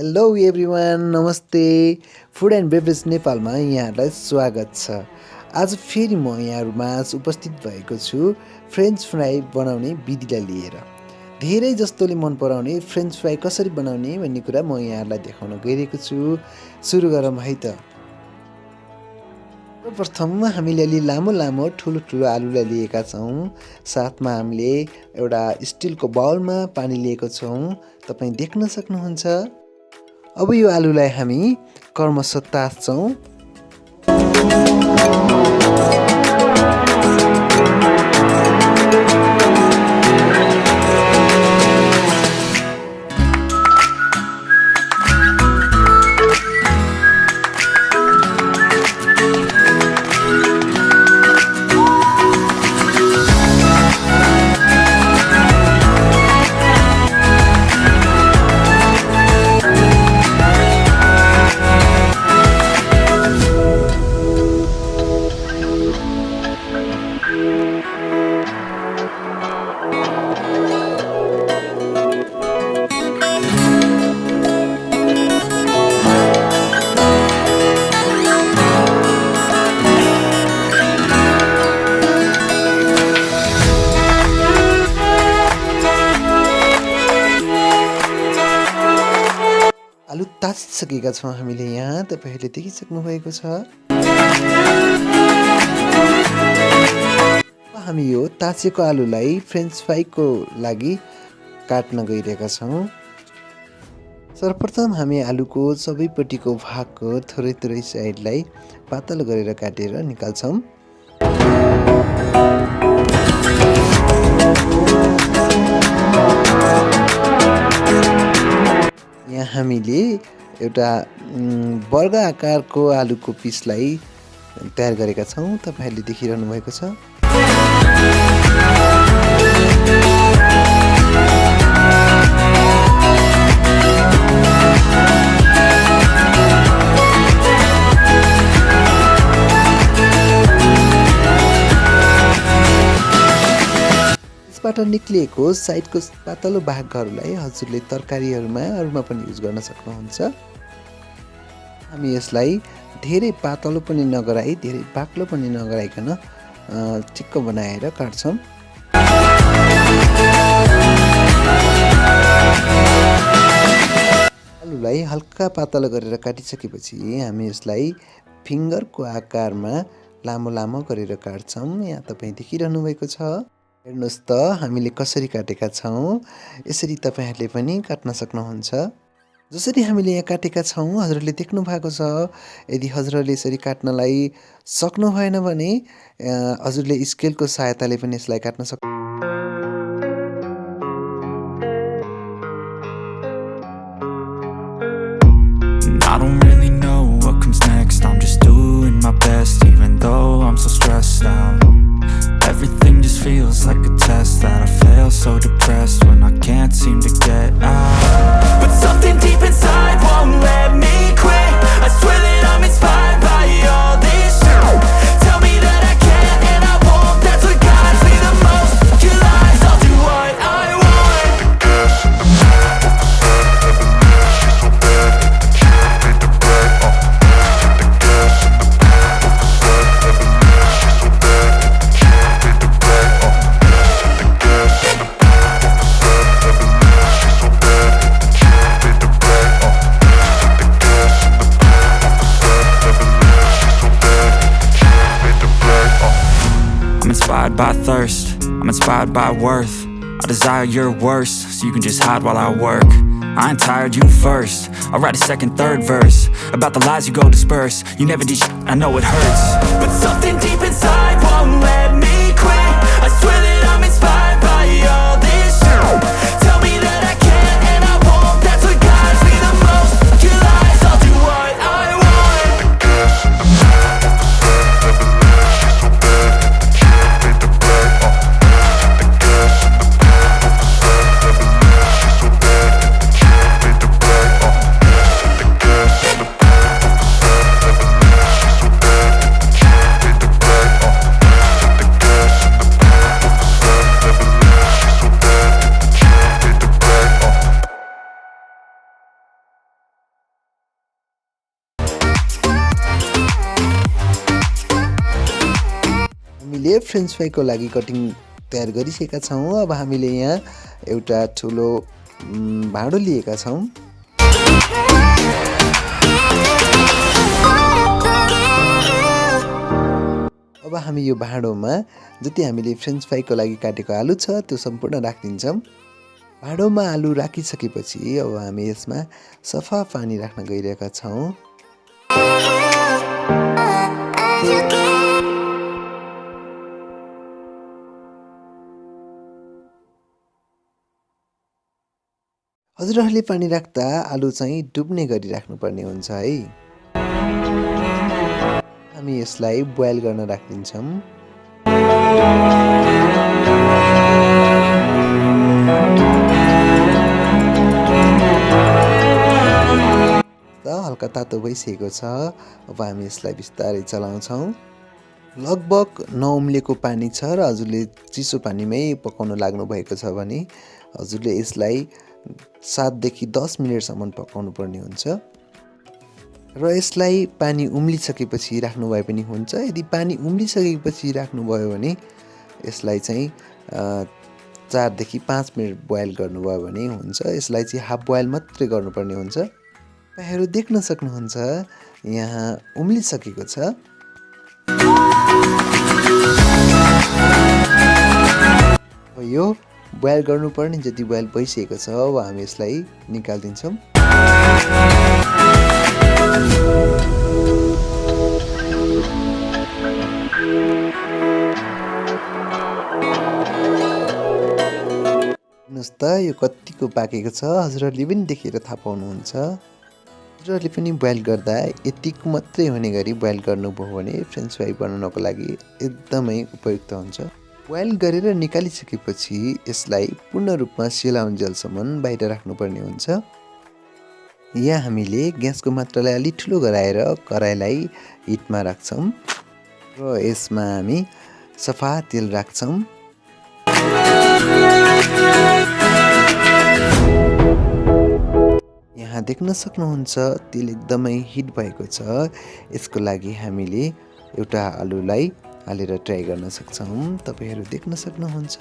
Hello everyone, नमस्ते। Food and beverage नेपालमा यहाँहरूलाई स्वागत छ। आज फेरि म यहाँहरूमाझ उपस्थित भएको छु फ्रेन्च फ्राई बनाउने विधिलाई लिएर। धेरै जस्तोले मन पराउने फ्रेन्च फ्राई कसरी बनाउने भन्ने कुरा म यहाँहरूलाई देखाउन गइरहेको छु। सुरु गरौँ है त। सर्वप्रथम हामीले अलि लामो ठुलो आलुलाई लिएका छौँ। साथमा हामीले एउटा स्टिलको बाउलमा पानी लिएको छौँ, तपाईँ देख्न सक्नुहुन्छ। अब यो आलुलाई हामी क्रमशः ताछौँ। आलु ताछिसकेका छौँ हामीले यहाँ, तपाईँहरूले देखिसक्नु भएको छ। हामी यो ताछेको आलुलाई फ्रेन्च फ्राईको लागि काट्न गइरहेका छौँ। सर्वप्रथम हामी आलुको सबैपट्टिको भागको थोरै साइडलाई पातलो गरेर काटेर निकाल्छौँ। यहाँ हामीले एउटा वर्ग आकारको आलुको पिसलाई तयार गरेका छौँ, तपाईँहरूले देखिरहनु भएको छ। यसबाट निक्लिएको साइडको पातलो भागहरूलाई हजुरले तरकारीहरूमा अरूमा पनि युज गर्न सक्नुहुन्छ। हामी यसलाई धेरै पातलो पनि नगराई धेरै बाक्लो पनि नगराइकन चिक्क बनाएर काट्छौँ। आलुलाई हल्का पातलो गरेर काटिसकेपछि हामी यसलाई फिङ्गरको आकारमा लामो गरेर काट्छौँ। यहाँ तपाईँ देखिरहनु भएको छ। हेर्नुहोस् त हामीले कसरी काटेका छौँ। यसरी तपाईँहरूले पनि काट्न सक्नुहुन्छ। जसरी हामीले यहाँ काटेका छौँ हजुरहरूले देख्नु भएको छ। यदि हजुरहरूले यसरी काट्नलाई सक्नु भएन भने हजुरले स्केलको सहायताले पनि यसलाई काट्न सक्नु। I don't really know what comes next. I'm just doing my best, even though I'm so stressed out. Everything just feels like a test that I fail, so depressed when I can't seem to get out. But something deep inside won't let me quit. I swear that I'm inspired by all this shit. Tell me that I can't and I won't. That's what guides me the most. Your lies, I'll do what I want. I'm inspired by thirst, I'm inspired by worth. I desire your worst, so you can just hide while I work. I ain't tired, you first. I'll write a second, third verse about the lies you go disperse. You never did shit, I know it hurts. But something deep inside won't let me quit. I swear that I'm inspired by all this shit. Tell me that I can't and I won't. That's what guides me the most. Your lies, I'll do what I want. हामीले French फ्राईको लागि cutting तयार गरिसकेका छौँ। अब हामीले यहाँ एउटा ठुलो भाँडो लिएका छौँ। अब हामी यो भाँडोमा जति हामीले फ्रेन्च फ्राईको लागि काटेको आलु छ त्यो सम्पूर्ण राखिदिन्छौँ। भाँडोमा आलु राखिसकेपछि अब हामी यसमा सफा पानी राख्न गइरहेका छौँ। हजुरहरूले पानी राख्दा आलु चाहिँ डुब्ने गरी राख्नुपर्ने हुन्छ है। हामी यसलाई बोइल गर्न राखिदिन्छौँ। हल्का तातो भइसकेको छ। अब हामी यसलाई बिस्तारै चलाउँछौँ। लगभग नउम्लेको पानी छ र हजुरले चिसो पानीमै पकाउन लाग्नु भएको छ भने हजुरले यसलाई 7 देखि 10 मिनेटसम्म पकाउनु पर्ने हुन्छ र यसलाई पानी उम्लिसकेपछि राख्नु भए पनि हुन्छ। यदि पानी उम्लिसकेपछि राख्नुभयो भने यसलाई चाहिँ 4 देखि 5 मिनेट बोइल गर्नुभयो भने हुन्छ। यसलाई चाहिँ हाफ बोइल मात्रै गर्नुपर्ने हुन्छ। तपाईँहरू देख्न सक्नुहुन्छ यहाँ उम्लिसकेको छ। यो बोइल गर्नुपर्ने जति बोइल भइसकेको छ। अब हामी यसलाई निकालिदिन्छौँ। हेर्नुहोस् त यो कतिको पाकेको छ। हजुरहरूले पनि देखेर थाहा पाउनुहुन्छ। हजुरहरूले पनि बोइल गर्दा यतिको मात्रै हुने गरी बोइल गर्नुभयो भने फ्रेन्च फ्राई बनाउनको लागि एकदमै उपयुक्त हुन्छ। बोइल गरेर निकालिसकेपछि यसलाई पूर्ण रूपमा सेलाउन्जेलसम्म बाहिर राख्नुपर्ने हुन्छ। यहाँ हामीले ग्यासको मात्रालाई अलि ठुलो गराएर कराईलाई हिटमा राख्छौँ र यसमा हामी सफा तेल राख्छौँ। यहाँ देख्न सक्नुहुन्छ तेल एकदमै हिट भएको छ। यसको लागि हामीले एउटा आलुलाई हालेर ट्राई गर्न सक्छौँ। तपाईहरू देख्न सक्नुहुन्छ।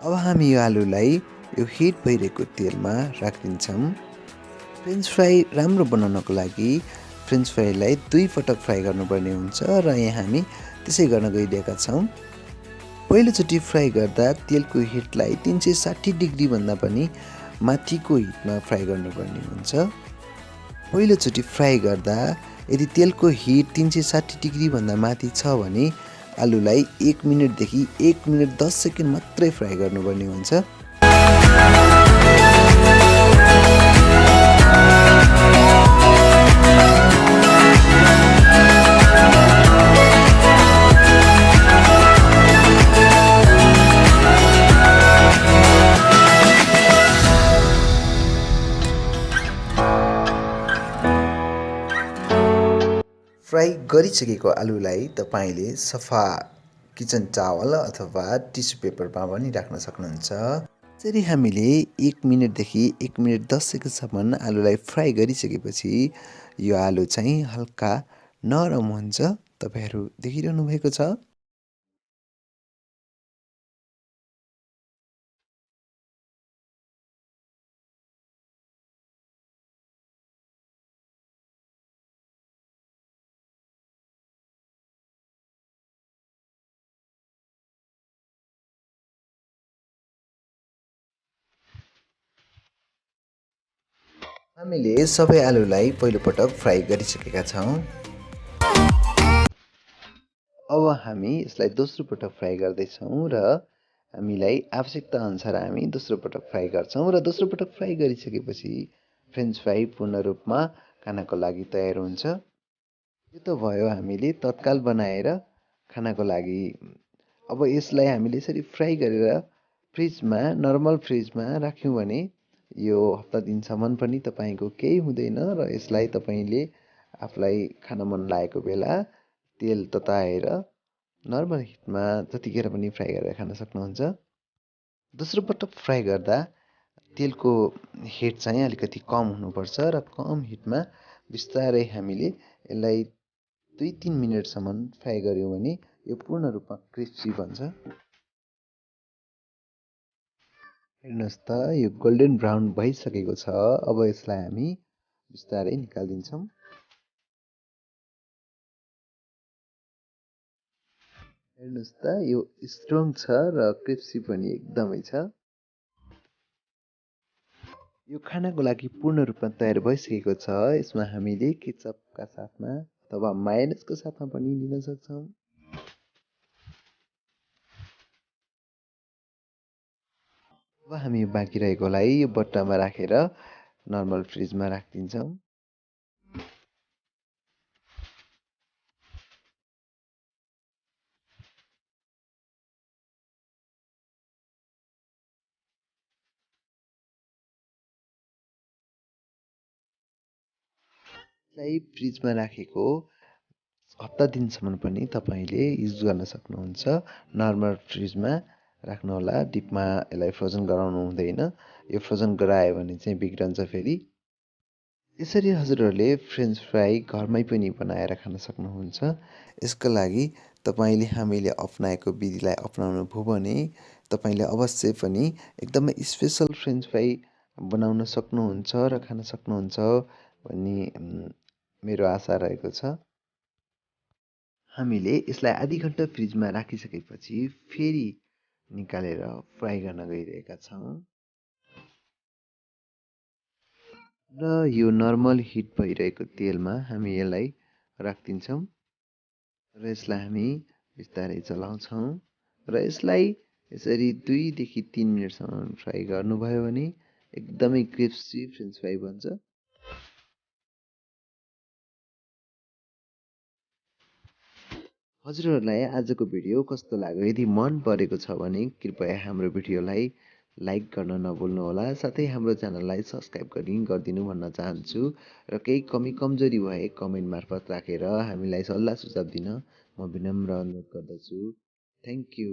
अब हामी यो आलुलाई यो हिट भइरहेको तेलमा राखिदिन्छौँ। फ्रेन्च फ्राई राम्रो बनाउनको लागि फ्रेन्च फ्राईलाई 2 पटक फ्राई गर्नुपर्ने हुन्छ र यहाँ हामी त्यसै गर्न गइरहेका छौँ। पहिलोचोटि फ्राई गर्दा तेलको हिटलाई 360 डिग्री भन्दा पनि माथिको हिटमा फ्राई गर्नुपर्ने हुन्छ। पहिलोचोटि फ्राई गर्दा यदि तेलको हिट 360 डिग्री भन्दा माथि छ भने आलुलाई 1 मिनेटदेखि 1 मिनेट 10 सेकेन्ड मात्रै फ्राई गर्नुपर्ने हुन्छ। फ्राई गरिसकेको आलुलाई तपाईँले सफा किचन टावल अथवा टिस्यु पेपरमा पनि राख्न सक्नुहुन्छ। यसरी हामीले 1 मिनेटदेखि 1 मिनेट 10 सेकेन्डसम्म आलुलाई फ्राई गरिसकेपछि यो आलु चाहिँ हल्का नरम हुन्छ। तपाईँहरू देखिरहनु भएको छ। हामीले सबै आलुलाई पहिलोपटक फ्राई गरिसकेका छौँ। अब हामी यसलाई दोस्रो पटक फ्राई गर्दैछौँ र हामीलाई आवश्यकता अनुसार हामी दोस्रो पटक फ्राई गर्छौँ र दोस्रो पटक फ्राई गरिसकेपछि फ्रेन्च फ्राई पूर्ण रूपमा खानको लागि तयार हुन्छ। यो त भयो हामीले तत्काल बनाएर खानको लागि। अब यसलाई हामीले यसरी फ्राई गरेर फ्रिजमा नर्मल फ्रिजमा राख्यौँ भने यो हप्ता दिनसम्म पनि तपाईँको केही हुँदैन र यसलाई तपाईँले आफूलाई खान मन लागेको बेला तेल तताएर नर्मल हिटमा जतिखेर पनि फ्राई गरेर खान सक्नुहुन्छ। दोस्रो पटक फ्राई गर्दा तेलको हिट चाहिँ अलिकति कम हुनुपर्छ र कम हिटमा बिस्तारै हामीले यसलाई 2-3 मिनटसम्म फ्राई गर्यौँ भने यो पूर्ण रूपमा क्रिस्पी बन्छ। हेर्नुहोस् त यो गोल्डन ब्राउन भइसकेको छ। अब यसलाई हामी बिस्तारै निकालिदिन्छौँ। हेर्नुहोस् त यो स्ट्रङ छ र क्रिस्पी पनि एकदमै छ। यो खानाको लागि पूर्ण रूपमा तयार भइसकेको छ। यसमा हामीले केचपका साथमा अथवा मायोनेजको साथमा पनि लिन सक्छौँ। अब हामी बाँकी रहेकोलाई यो बट्टामा राखेर नर्मल फ्रिजमा राखिदिन्छौँ। यसलाई फ्रिजमा राखेको हप्ता दिनसम्म पनि तपाईँले युज गर्न सक्नुहुन्छ। नर्मल फ्रिजमा राख्नुहोला, डिपमा यसलाई फ्रोजन गराउनु हुँदैन। यो फ्रोजन गरायो भने चाहिँ बिग्रन्छ फेरि। यसरी हजुरहरूले फ्रेन्च फ्राई घरमै पनि बनाएर खान सक्नुहुन्छ। यसका लागि तपाईँले हामीले अपनाएको विधिलाई अपनाउनु भयो भने तपाईँले अवश्य पनि एकदमै स्पेसल फ्रेन्च फ्राई बनाउन सक्नुहुन्छ र खान सक्नुहुन्छ भन्ने मेरो आशा रहेको छ। हामीले यसलाई आधी घन्टा फ्रिजमा राखिसकेपछि फेरि निकालेर फ्राई गर्न गइरहेका छौँ र यो नर्मल हिट भइरहेको तेलमा हामी यसलाई राखिदिन्छौँ र यसलाई हामी बिस्तारै चलाउँछौँ र यसलाई यसरी 2 देखि 3 मिनटसम्म फ्राई गर्नुभयो भने एकदमै क्रिस्पी फ्रेन्च फ्राई बन्छ। हजुरहरूलाई आजको भिडियो कस्तो लाग्यो? यदि मन परेको छ भने कृपया हाम्रो भिडियोलाई लाइक गर्न नभुल्नुहोला। साथै हाम्रो च्यानललाई सब्सक्राइब गरिदिनु भन्न चाहन्छु र केही कमी कमजोरी भए कमेन्ट मार्फत राखेर हामीलाई सल्लाह सुझाव दिन म विनम्र अनुरोध गर्दछु। Thank you.